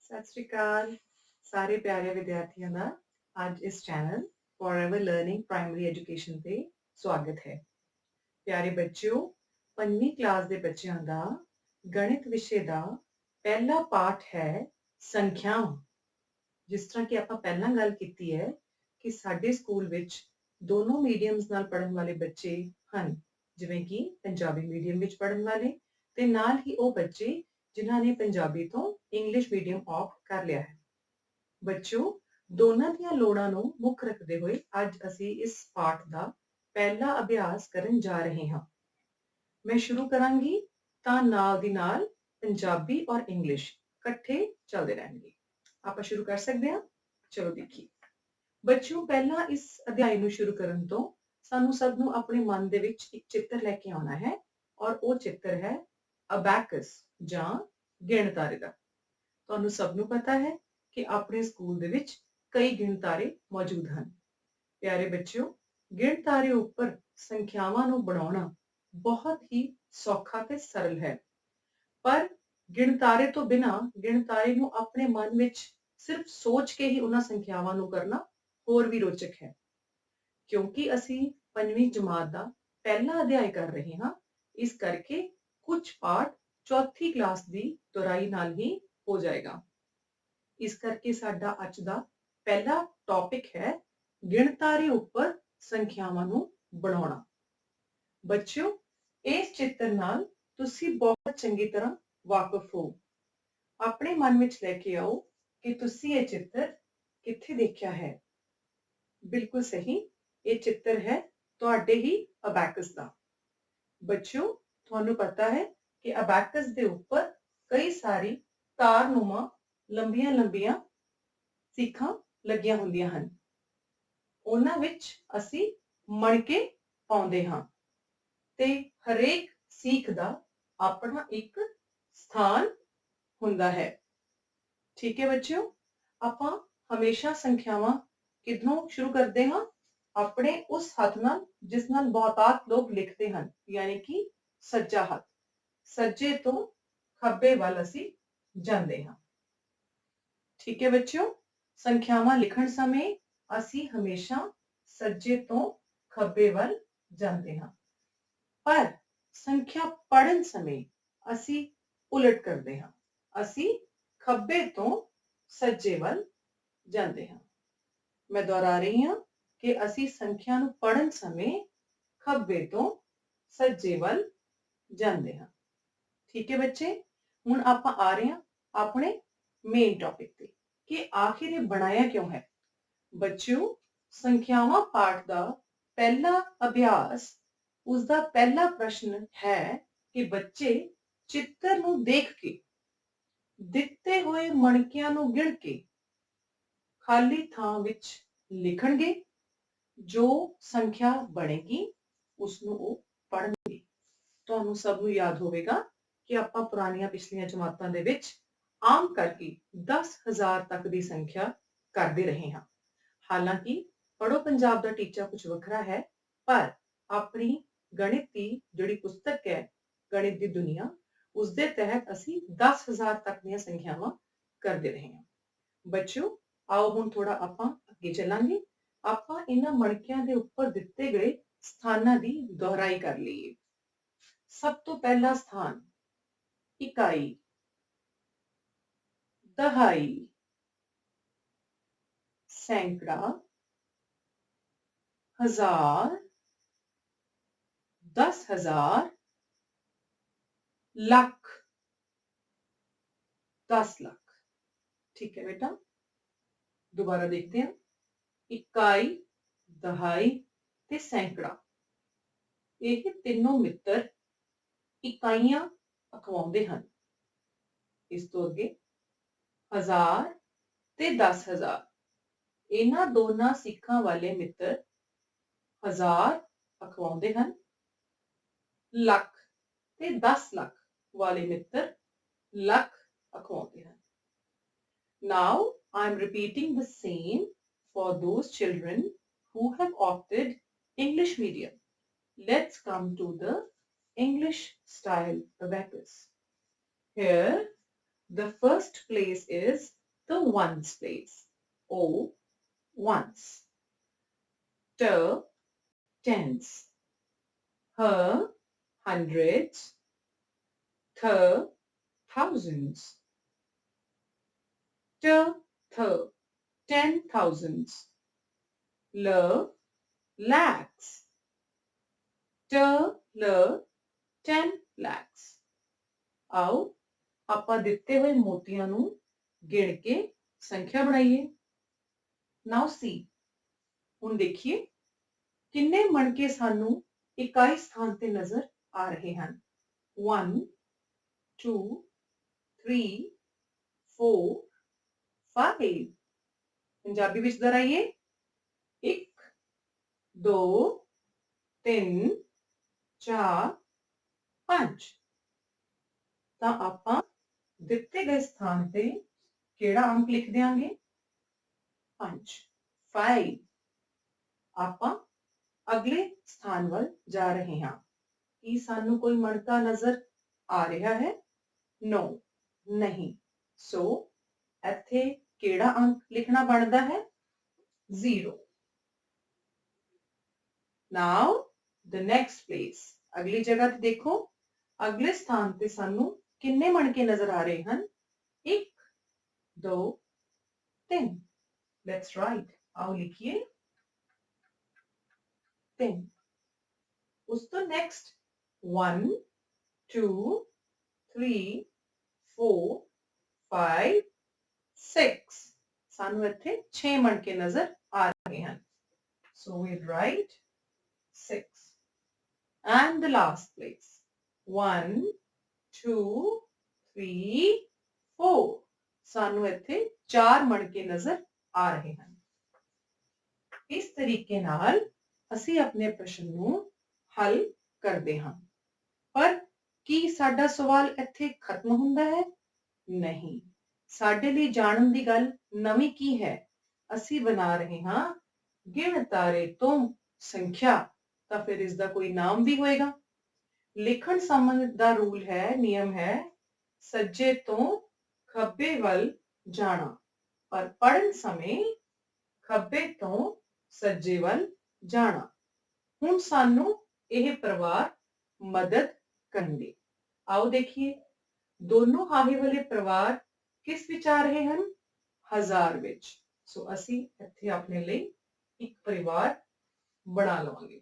ਸਤਿ ਸ਼੍ਰੀ ਅਕਾਲ ਸਾਰੇ ਪਿਆਰੇ ਵਿਦਿਆਰਥੀਆਂ ਦਾ ਅੱਜ ਇਸ channel forever learning primary education ਤੇ ਸਵਾਗਤ ਹੈ। ਪਿਆਰੇ ਬੱਚਿਓ, 5ਵੀਂ ਕਲਾਸ ਦੇ ਬੱਚਿਆਂ ਦਾ ਗਣਿਤ ਵਿਸ਼ੇ ਦਾ ਪਹਿਲਾ ਪਾਠ ਹੈ ਸੰਖਿਆਵਾਂ। ਜਿਸ ਤਰ੍ਹਾਂ ਕਿ ਆਪਾਂ ਪਹਿਲਾਂ ਗੱਲ ਕੀਤੀ ਹੈ ਕਿ ਸਾਡੇ ਸਕੂਲ ਵਿੱਚ ਦੋਨੋਂ ਮੀਡੀਅਮਸ ਨਾਲ ਪੜ੍ਹਨ ਵਾਲੇ ਬੱਚੇ ਹਨ, ਜਿਵੇਂ ਕਿ ਪੰਜਾਬੀ ਮੀਡੀਅਮ ਵਿੱਚ ਪੜ੍ਹਨ ਵਾਲੇ ਤੇ ਨਾਲ ਹੀ ਉਹ ਬੱਚੇ ਜਿਨ੍ਹਾਂ ਨੇ ਪੰਜਾਬੀ ਤੋਂ ਇੰਗਲਿਸ਼ ਮੀਡੀਅਮ ਆਫ ਕਰ ਲਿਆ ਹੈ। ਬੱਚਿਓ, ਦੋਨਾਂ ਦੀਆਂ ਲੋੜਾਂ ਨੂੰ ਮੁੱਖ ਰੱਖਦੇ ਹੋਏ ਅੱਜ ਅਸੀਂ ਇਸ ਪਾਠ ਦਾ ਪਹਿਲਾ ਅਭਿਆਸ ਕਰਨ ਜਾ ਰਹੇ ਹਾਂ। ਮੈਂ ਸ਼ੁਰੂ ਕਰਾਂਗੀ ਤਾਂ ਨਾਲ ਦੀ ਨਾਲ ਪੰਜਾਬੀ ਔਰ ਇੰਗਲਿਸ਼ ਇਕੱਠੇ ਚੱਲਦੇ ਰਹਿਣਗੇ। ਆਪਾਂ ਸ਼ੁਰੂ ਕਰ ਸਕਦੇ ਹਾਂ। ਚਲੋ ਦੇਖੀਏ ਬੱਚਿਓ, ਪਹਿਲਾਂ ਇਸ ਅਧਿਆਇ ਨੂੰ ਸ਼ੁਰੂ ਕਰਨ ਤੋਂ ਸਾਨੂੰ ਸਭ ਨੂੰ ਆਪਣੇ ਮਨ ਦੇ ਵਿੱਚ ਇੱਕ ਚਿੱਤਰ ਲੈ ਕੇ ਆਉਣਾ ਹੈ ਔਰ ਉਹ ਚਿੱਤਰ ਹੈ ਅਬੈਕਸ ਜਾਂ ਗਿਣਤਾਰੇ ਦਾ। ਤੁਹਾਨੂੰ ਸਭ ਨੂੰ ਪਤਾ ਹੈ ਕਿ ਆਪਣੇ ਸਕੂਲ ਦੇ ਵਿੱਚ ਕਈ ਗਿਣਤਾਰੇ ਮੌਜੂਦ ਹਨ। ਪਿਆਰੇ ਬੱਚਿਓ, ਗਿਣਤਾਰੇ ਉੱਪਰ ਸੰਖਿਆਵਾਂ ਨੂੰ ਬਣਾਉਣਾ ਬਹੁਤ ਹੀ ਸੌਖਾ ਤੇ ਸਰਲ ਹੈ, ਪਰ ਗਿਣਤਾਰੇ ਤੋਂ ਬਿਨਾਂ ਗਿਣਤਾਰੇ ਨੂੰ ਆਪਣੇ ਮਨ ਵਿੱਚ ਸਿਰਫ ਸੋਚ ਕੇ ਹੀ ਉਹਨਾਂ ਸੰਖਿਆਵਾਂ ਨੂੰ ਕਰਨਾ ਹੋਰ ਵੀ ਰੋਚਕ ਹੈ। ਕਿਉਂਕਿ ਅਸੀਂ 5ਵੀਂ ਜਮਾਤ ਦਾ ਪਹਿਲਾ ਅਧਿਆਇ ਕਰ ਰਹੇ ਹਾਂ, ਇਸ ਕਰਕੇ ਕੁਝ ਪਾਠ ਚੌਥੀ ਕਲਾਸ ਦੀ ਦੁਹਰਾਈ ਨਾਲ ਹੀ ਹੋ ਜਾਏਗਾ। ਇਸ ਕਰਕੇ ਸਾਡਾ ਅੱਜ ਦਾ ਪਹਿਲਾ ਟੌਪਿਕ ਹੈ ਗਿਣਤਾਰੇ ਉੱਪਰ ਸੰਖਿਆਵਾਂ ਨੂੰ ਬਣਾਉਣਾ। ਬੱਚਿਓ, ਇਸ ਚਿੱਤਰ ਨਾਲ ਤੁਸੀਂ ਬਹੁਤ ਚੰਗੀ ਤਰ੍ਹਾਂ ਵਾਕਿਫ ਹੋ। ਆਪਣੇ ਮਨ ਵਿੱਚ ਲੈ ਕੇ ਆਓ ਕਿ ਤੁਸੀਂ ਇਹ ਚਿੱਤਰ ਕਿੱਥੇ ਦੇਖਿਆ ਹੈ। ਬਿਲਕੁਲ ਸਹੀ, ਇਹ ਚਿੱਤਰ ਹੈ ਤੁਹਾਡੇ ਹੀ ਅਬੈਕਸ ਦਾ। ਬੱਚਿਓ, ਤੁਹਾਨੂੰ ਪਤਾ ਹੈ ਕਿ ਅਬੈਕਸ ਦੇ ਉੱਪਰ ਕਈ ਸਾਰੀ ਤਾਰਨੁਮਾ ਲੰਬੀਆਂ ਲੰਬੀਆਂ ਸੀਖਾਂ ਲੱਗੀਆਂ ਹੁੰਦੀਆਂ ਹਨ। ਉਹਨਾਂ ਵਿੱਚ ਅਸੀਂ ਮਣਕੇ ਪਾਉਂਦੇ ਹਾਂ ਤੇ ਹਰੇਕ ਸੀਖ ਦਾ ਆਪਣਾ ਇੱਕ ਸਥਾਨ ਹੁੰਦਾ ਹੈ। ਠੀਕ ਹੈ ਬੱਚਿਓ, ਆਪਾਂ ਹਮੇਸ਼ਾ ਸੰਖਿਆਵਾਂ ਕਿੱਧਰੋਂ ਸ਼ੁਰੂ ਕਰਦੇ ਹਾਂ? ਆਪਣੇ ਉਸ ਹੱਥ ਨਾਲ ਜਿਸ ਨਾਲ ਬਹੁਤਾਤ ਲੋਕ ਲਿਖਦੇ ਹਨ, ਯਾਨੀ ਕਿ ਸੱਜਾ ਹੱਥ। ਸੱਜੇ ਤੋਂ ਖੱਬੇ ਵੱਲ ਅਸੀਂ ਜਾਂਦੇ ਹਾਂ। ਠੀਕ ਹੈ ਬੱਚਿਓ, ਸੰਖਿਆਵਾਂ ਲਿਖਣ ਸਮੇਂ ਅਸੀਂ ਹਮੇਸ਼ਾ ਸੱਜੇ ਤੋਂ ਖੱਬੇ ਵੱਲ ਜਾਂਦੇ ਹਾਂ, ਪਰ ਸੰਖਿਆ ਪੜ੍ਹਨ ਸਮੇਂ ਅਸੀਂ ਉਲਟ ਕਰਦੇ ਹਾਂ। ਅਸੀਂ ਖੱਬੇ ਤੋਂ ਸੱਜੇ ਵੱਲ ਜਾਂਦੇ ਹਾਂ। ਮੈਂ ਦੁਹਰਾ ਰਹੀ ਹਾਂ ਕਿ ਅਸੀਂ ਸੰਖਿਆ ਨੂੰ ਪੜ੍ਹਨ ਸਮੇਂ ਖੱਬੇ ਤੋਂ ਸੱਜੇ ਵੱਲ ਜਾਂਦੇ ਹਾਂ। ਠੀਕ ਹੈ ਬੱਚੇ, ਹੁਣ ਆਪਾਂ ਆ ਰਹੇ ਹਾਂ ਆਪਣੇ ਮੇਨ ਟੌਪਿਕ ਤੇ ਕਿ ਆਖਿਰ ਇਹ ਬਣਾਇਆ ਕਿਉਂ ਹੈ। ਬੱਚਿਓ, ਸੰਖਿਆਵਾਂ ਪਾਠ ਦਾ ਪਹਿਲਾ ਅਭਿਆਸ, ਉਸ ਦਾ ਪਹਿਲਾ ਪ੍ਰਸ਼ਨ ਹੈ ਕਿ ਬੱਚੇ ਚਿੱਤਰ ਨੂੰ ਦੇਖ ਕੇ, ਦਿੱਤੇ ਹੋਏ ਮਣਕਿਆਂ ਨੂੰ ਗਿਣ ਕੇ ਖਾਲੀ ਥਾਂ ਵਿੱਚ ਲਿਖਣਗੇ। ਜੋ ਸੰਖਿਆ ਬਣੇਗੀ ਉਸ ਨੂੰ ਉਹ ਪੜ੍ਹਨਗੇ। ਤੁਹਾਨੂੰ ਸਭ ਨੂੰ ਯਾਦ ਹੋਵੇਗਾ ਕਿ ਆਪਾਂ ਪੁਰਾਣੀਆਂ ਪਿਛਲੀਆਂ ਜਮਾਤਾਂ ਦੇ ਵਿੱਚ ਆਮ ਕਰਕੇ 10,000 ਤੱਕ ਦੀ ਸੰਖਿਆ ਕਰਦੇ ਰਹੇ ਹਾਂ। ਹਾਲਾਂਕਿ ਪੜ੍ਹੋ ਪੰਜਾਬ ਦਾ ਟੀਚਾ ਕੁਝ ਵੱਖਰਾ ਹੈ, ਪਰ ਆਪਣੀ ਗਣਿਤ ਦੀ ਜਿਹੜੀ ਪੁਸਤਕ ਹੈ, ਗਣਿਤ ਦੀ ਦੁਨੀਆ, ਉਸ ਦੇ ਤਹਿਤ ਅਸੀਂ 10,000 ਤੱਕ ਦੀਆਂ ਸੰਖਿਆਵਾਂ ਕਰਦੇ ਰਹੇ ਹਾਂ। ਬੱਚਿਓ, ਆਓ ਹੁਣ ਥੋੜਾ ਆਪਾਂ ਅੱਗੇ ਚੱਲਾਂਗੇ। ਆਪਾਂ ਇਹਨਾਂ ਮਣਕਿਆਂ ਦੇ ਉੱਪਰ ਦਿੱਤੇ ਗਏ ਸਥਾਨਾਂ ਦੀ ਦੁਹਰਾਈ ਕਰ ਲਈਏ। ਸਭ ਤੋਂ ਪਹਿਲਾ ਸਥਾਨ ਇਕਾਈ, ਦਹਾਈ, ਸੈਂਕੜਾ, ਹਜ਼ਾਰ, 10,000, ਲੱਖ, 10 ਲੱਖ। ਠੀਕ ਹੈ ਬੇਟਾ, ਦੁਬਾਰਾ ਦੇਖਦੇ ਹਾਂ। ਇਕਾਈ, ਦਹਾਈ ਤੇ ਸੈਂਕੜਾ, ਇਹ ਤਿੰਨੋਂ ਮਿੱਤਰ ਇਕਾਈਆਂ ਅਖਵਾਉਂਦੇ ਹਨ। ਇਸ ਤੋਂ ਅੱਗੇ ਹਜ਼ਾਰ ਤੇ 10,000, ਇਹਨਾਂ ਦੋਨਾਂ ਸਿੱਖਾਂ ਵਾਲੇ ਮਿੱਤਰ ਹਜ਼ਾਰ ਅਖਵਾਉਂਦੇ ਹਨ। ਲੱਖ ਤੇ 10 ਲੱਖ ਵਾਲੇ ਮਿੱਤਰ ਲੱਖ ਅਖਵਾਉਂਦੇ ਹਨ। Now I'm repeating the same for those children who have opted English medium. Let's come to the English style abacus. Here the first place is the ones place. O, once. T, tens. H, hundreds. Th, thousands. T, th, 10,000s. L, lakhs. T, l, 10 lakhs. आओ ਆਪਾਂ ਦਿੱਤੇ ਹੋਏ ਮੋਤੀਆਂ ਨੂੰ ਗਿਣ ਕੇ ਸੰਖਿਆ ਬਣਾਈਏ। ਨਾਓ ਸੀ, ਹੁਣ ਦੇਖੀਏ ਕਿੰਨੇ ਮਣਕੇ ਸਾਨੂੰ ਇਕਾਈ ਸਥਾਨ ਤੇ ਨਜ਼ਰ ਆ ਰਹੇ ਹਨ। 1 2 3 4 5। ਪੰਜਾਬੀ ਵਿੱਚ ਦੁਹਰਾਈਏ, 1 2 3 4 5। ਤਾਂ ਆਪਾਂ ਦਿੱਤੇ ਗਏ ਸਥਾਨ ਤੇ ਕਿਹੜਾ ਅੰਕ ਲਿਖ ਦਿਆਂਗੇ? 5। 5। ਆਪਾਂ ਅਗਲੇ ਸਥਾਨ ਵੱਲ ਜਾ ਰਹੇ ਹਾਂ। ਕੀ ਸਾਨੂੰ ਕੋਈ ਮਣਕਾ ਨਜ਼ਰ ਆ ਰਿਹਾ ਹੈ? ਨੋ, ਨਹੀਂ। ਸੋ ਇੱਥੇ ਕਿਹੜਾ ਅੰਕ ਲਿਖਣਾ ਬਣਦਾ ਹੈ? 0। ਨਾਓ ਦ ਨੈਕਸਟ ਪਲੇਸ, ਅਗਲੀ ਜਗ੍ਹਾ ਤੇ ਦੇਖੋ, ਅਗਲੇ ਸਥਾਨ ਤੇ ਸਾਨੂੰ ਕਿੰਨੇ ਮਣਕੇ ਨਜ਼ਰ ਆ ਰਹੇ ਹਨ? 1 2 3। ਲੈਟਸ ਰਾਈਟ, ਆਓ ਲਿਖੀਏ 3। ਉਸ ਤੋਂ ਨੈਕਸਟ 1 2 3 4 5 6। ਸਾਨੂੰ ਇੱਥੇ 6 ਮਣਕੇ ਨਜ਼ਰ ਆ ਰਹੇ ਹਨ। So we write 6. And the last place, 1 2 3 4। ਸਾਨੂੰ ਇੱਥੇ 4 ਮਣਕੇ ਨਜ਼ਰ ਆ ਰਹੇ ਹਨ। ਇਸ ਤਰੀਕੇ ਨਾਲ ਅਸੀਂ ਆਪਣੇ ਪ੍ਰਸ਼ਨ ਨੂੰ ਹੱਲ ਕਰਦੇ ਹਾਂ। ਪਰ ਕੀ ਸਾਡਾ ਸਵਾਲ ਇੱਥੇ ਖਤਮ ਹੁੰਦਾ ਹੈ? ਨਹੀਂ। ਸਾਡੇ ਲਈ ਜਾਣਨ ਦੀ ਗੱਲ ਨਵੀਂ ਕੀ ਹੈ? ਅਸੀਂ ਬਣਾ ਰਹੇ ਹਾਂ ਗਿਣ ਤਾਰੇ ਤੋਂ ਸੰਖਿਆ, ਤਾਂ ਫਿਰ ਇਸ ਦਾ ਕੋਈ ਨਾਮ ਵੀ ਹੋਏਗਾ। ਲਿਖਣ ਸਮੇਂ ਦਾ ਰੂਲ ਹੈ, ਨਿਯਮ ਹੈ, ਸੱਜੇ ਤੋਂ ਖੱਬੇ ਵੱਲ ਜਾਣਾ, ਪਰ ਪੜ੍ਹਨ ਸਮੇਂ ਖੱਬੇ ਤੋਂ ਸੱਜੇ ਵੱਲ ਜਾਣਾ। ਹੁਣ ਸਾਨੂੰ ਇਹ ਪਰਿਵਾਰ ਮਦਦ ਕਰਨਗੇ। ਆਓ ਦੇਖੀਏ, ਦੋਨੋਂ ਹਾਹੇ ਵਾਲੇ ਪਰਿਵਾਰ ਕਿਸ ਵਿੱਚ ਆ ਰਹੇ ਹਨ? 1000 ਵਿੱਚ। ਸੋ ਅਸੀਂ ਇੱਥੇ ਆਪਣੇ ਲਈ ਇੱਕ ਪਰਿਵਾਰ ਬਣਾ ਲਵਾਂਗੇ।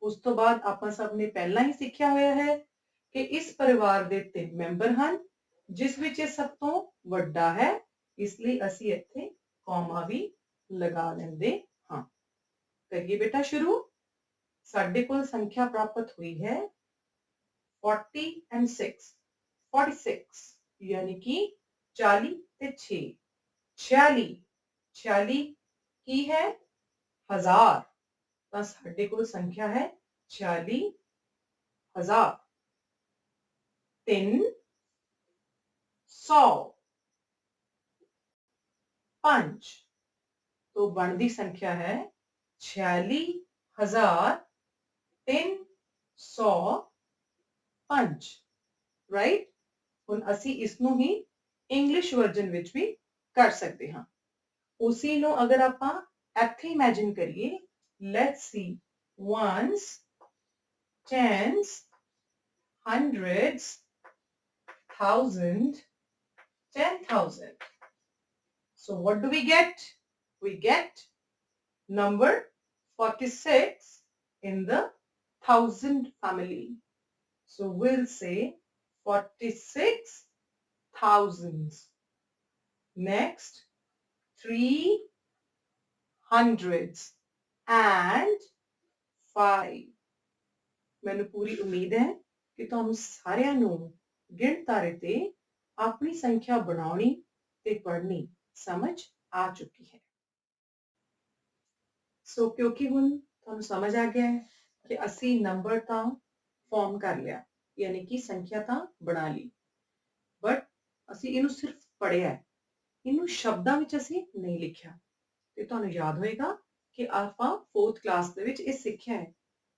ਉਸ ਤੋਂ ਬਾਅਦ ਆਪਾਂ ਸਭ ਨੇ ਪਹਿਲਾਂ ਹੀ ਸਿੱਖਿਆ ਹੋਇਆ ਹੈ ਕਿ ਇਸ ਪਰਿਵਾਰ ਦੇ 3 ਮੈਂਬਰ ਹਨ, ਜਿਸ ਵਿੱਚ ਇਹ ਸਭ ਤੋਂ ਵੱਡਾ ਹੈ, ਇਸ ਲਈ ਅਸੀਂ ਇੱਥੇ ਕੌਮਾ ਵੀ ਲਗਾ ਲੈਂਦੇ ਹਾਂ। ਕਰੀਏ ਬੇਟਾ ਸ਼ੁਰੂ। ਸਾਡੇ ਕੋਲ ਸੰਖਿਆ ਪ੍ਰਾਪਤ ਹੋਈ ਹੈ 40 and 6, 46, यानी कि 40 ਤੇ 6, 46। 46 ਕੀ ਹੈ? 1000। ਤਾਂ ਸਾਡੇ ਕੋਲ ਸੰਖਿਆ ਹੈ 46,000। 3 100, 5 ਤੋਂ ਬਣਦੀ ਸੰਖਿਆ ਹੈ 46,305। ਰਾਈਟ। ਹੁਣ ਅਸੀਂ ਇਸ ਨੂੰ ਹੀ ਇੰਗਲਿਸ਼ ਵਰਜਨ ਵਿੱਚ ਵੀ ਕਰ ਸਕਦੇ ਹਾਂ। ਉਸੇ ਨੂੰ ਅਗਰ ਆਪਾਂ ਇੱਥੇ ਇਮੇਜਿਨ ਕਰੀਏ, let's see, ones, tens, hundreds, thousand, 10,000. So what do we get? We get number 46 in the thousand family. So we'll say 46 thousands. Next, 3 hundreds and 5. ਮੈਨੂੰ ਪੂਰੀ ਉਮੀਦ ਹੈ ਕਿ ਤੁਹਾਨੂੰ ਸਾਰਿਆਂ ਨੂੰ ਗਿਣ ਤਾਰੇ ਤੇ ਆਪਣੀ ਸੰਖਿਆ ਬਣਾਉਣੀ ਤੇ ਪੜ੍ਹਨੀ ਸਮਝ ਆ ਚੁੱਕੀ ਹੈ। ਸੋ ਕਿਉਂਕਿ ਹੁਣ ਤੁਹਾਨੂੰ ਸਮਝ ਆ ਗਿਆ ਹੈ ਕਿ ਅਸੀਂ ਨੰਬਰ ਤਾਂ ਫਾਰਮ ਕਰ ਲਿਆ, ਯਾਨੀ ਕਿ ਸੰਖਿਆ ਤਾਂ ਬਣਾ ਲਈ, ਬਟ ਅਸੀਂ ਇਹਨੂੰ ਸਿਰਫ ਪੜ੍ਹਿਆ, ਇਹਨੂੰ ਸ਼ਬਦਾਂ ਵਿੱਚ ਅਸੀਂ ਨਹੀਂ ਲਿਖਿਆ। ਤੇ ਤੁਹਾਨੂੰ ਯਾਦ ਹੋਏਗਾ ਕਿ ਆਪਾਂ 4th ਕਲਾਸ ਦੇ ਵਿੱਚ ਇਹ ਸਿੱਖਿਆ ਹੈ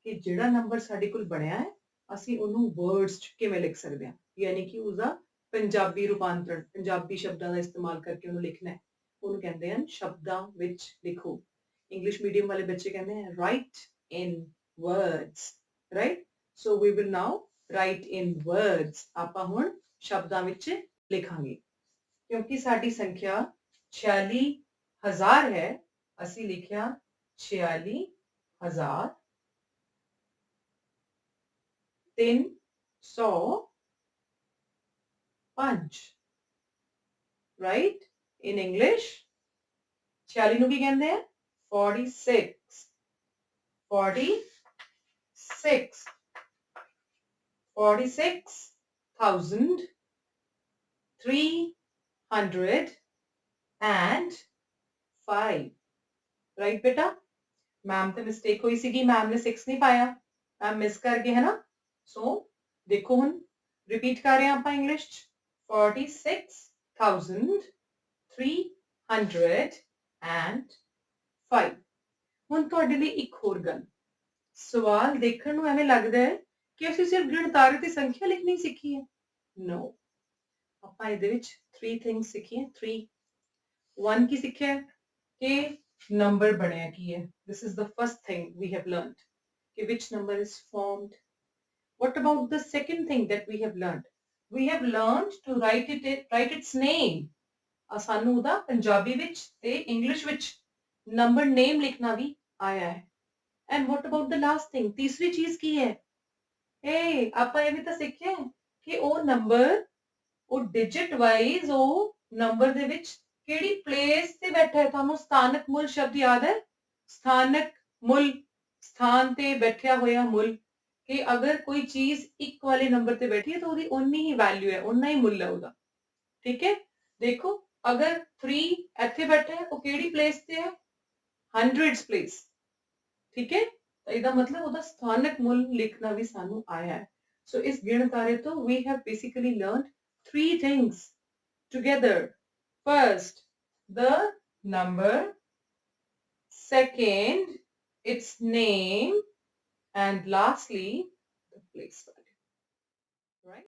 ਕਿ ਜਿਹੜਾ ਨੰਬਰ ਸਾਡੇ ਕੋਲ ਬਣਿਆ ਹੈ, ਅਸੀਂ ਉਹਨੂੰ ਵਰਡਸ 'ਚ ਕਿਵੇਂ ਲਿਖ ਸਕਦੇ ਹਾਂ, ਯਾਨੀ ਕਿ ਉਸਦਾ ਪੰਜਾਬੀ ਰੂਪਾਂਤਰਣ, ਪੰਜਾਬੀ ਸ਼ਬਦਾਂ ਦਾ ਇਸਤੇਮਾਲ ਕਰਕੇ ਉਹਨੂੰ ਲਿਖਣਾ ਹੈ, ਉਹਨੂੰ ਕਹਿੰਦੇ ਹਨ ਸ਼ਬਦਾਂ ਵਿੱਚ ਲਿਖੋ। ਇੰਗਲਿਸ਼ ਮੀਡੀਅਮ ਵਾਲੇ ਬੱਚੇ ਕਹਿੰਦੇ ਹਨ write in words, write. So we will now write in words, ਆਪਾਂ ਹੁਣ ਸ਼ਬਦਾਂ ਵਿੱਚ ਲਿਖਾਂਗੇ। ਕਿਉਂਕਿ ਸਾਡੀ ਸੰਖਿਆ 46,000 ਹੈ, ਅਸੀਂ ਲਿਖਿਆ 46,305, ਰਾਈਟ। ਇਨ ਇੰਗਲਿਸ਼ 46 ਨੂੰ ਕੀ ਕਹਿੰਦੇ ਆ? 46 46 46,305, ਰਾਈਟ ਬੇਟਾ। ਮੈਮ ਤੇ ਮਿਸਟੇਕ ਹੋਈ ਸੀਗੀ, ਮੈਮ ਨੇ 6 ਨਹੀਂ ਪਾਇਆ, ਮੈਮ ਮਿਸ ਕਰ ਗਏ ਹੈ ਨਾ। ਸੋ ਦੇਖੋ ਹੁਣ ਰਿਪੀਟ ਕਰ ਰਹੇ ਹਾਂ ਆਪਾਂ ਇੰਗਲਿਸ਼ ਚ 46,305। ਹੁਣ ਤੁਹਾਡੇ ਲਈ ਇੱਕ ਹੋਰ ਗੱਲ, ਸਵਾਲ ਦੇਖਣ ਨੂੰ ਐਵੇਂ ਲੱਗਦਾ ਹੈ ਕਿ ਅਸੀਂ ਸਿਰਫ ਗਿਣਤਾਰੇ ਦੀ ਸੰਖਿਆ ਲਿਖਣੀ ਸਿੱਖੀ ਹੈ। ਨੋ, ਆਪਾਂ ਇਹਦੇ ਵਿੱਚ 3 ਥਿੰਗਸ ਸਿੱਖੀਆਂ। 3 1 ਕੀ ਸਿੱਖਿਆ ਕਿ ਨੰਬਰ ਬਣਿਆ ਕੀ ਹੈ। This is the first thing we have learned ਕਿ which number is formed. What about the second thing that we have learned? We have learned to write its name. ਸਾਨੂੰ ਉਹਦਾ ਪੰਜਾਬੀ ਵਿੱਚ ਤੇ ਇੰਗਲਿਸ਼ ਵਿੱਚ ਨੰਬਰ ਨੇਮ ਲਿਖਣਾ ਵੀ ਆਇਆ ਹੈ। And what about the last thing? ਤੀਸਰੀ ਚੀਜ਼ ਕੀ ਹੈ? ਆਪਾਂ ਇਹ ਵੀ ਤਾਂ ਸਿੱਖਿਆ ਕਿ ਉਹ ਨੰਬਰ, ਉਹ ਡਿਜਿਟ ਵਾਈਜ਼ ਉਹ ਨੰਬਰ ਦੇ ਵਿੱਚ ਕਿਹੜੀ ਪਲੇਸ ਤੇ ਬੈਠਾ ਹੈ। ਤੁਹਾਨੂੰ ਸਥਾਨਕ ਮੁੱਲ ਸ਼ਬਦ ਯਾਦ ਹੈ? ਸਥਾਨਕ ਮੁੱਲ, ਸਥਾਨ ਤੇ ਬੈਠਿਆ ਹੋਇਆ ਮੁੱਲ, ਕਿ ਅਗਰ ਕੋਈ ਚੀਜ਼ ਇੱਕ ਵਾਲੇ ਨੰਬਰ ਤੇ ਬੈਠੀ ਹੈ ਤਾਂ ਉਹਦੀ ਉਨੀ ਹੀ ਵੈਲਿਊ ਹੈ, ਉਨਾ ਹੀ ਮੁੱਲ ਹੈ ਉਹਦਾ। ਠੀਕ ਹੈ, ਦੇਖੋ ਅਗਰ 3 ਇੱਥੇ ਬੈਠਾ ਹੈ, ਉਹ ਕਿਹੜੀ ਪਲੇਸ ਤੇ ਹੈ? 100s place. ਠੀਕ ਹੈ, ਤਾਂ ਇਹਦਾ ਮਤਲਬ ਉਹਦਾ ਸਥਾਨਕ ਮੁੱਲ ਲਿਖਣਾ ਵੀ ਸਾਨੂੰ ਆਇਆ ਹੈ। ਸੋ ਇਸ ਗਿਣਤਾਰੇ ਤੋਂ we have basically learned 3 things together. First, the number. Second, its name. And lastly, the place value. Right?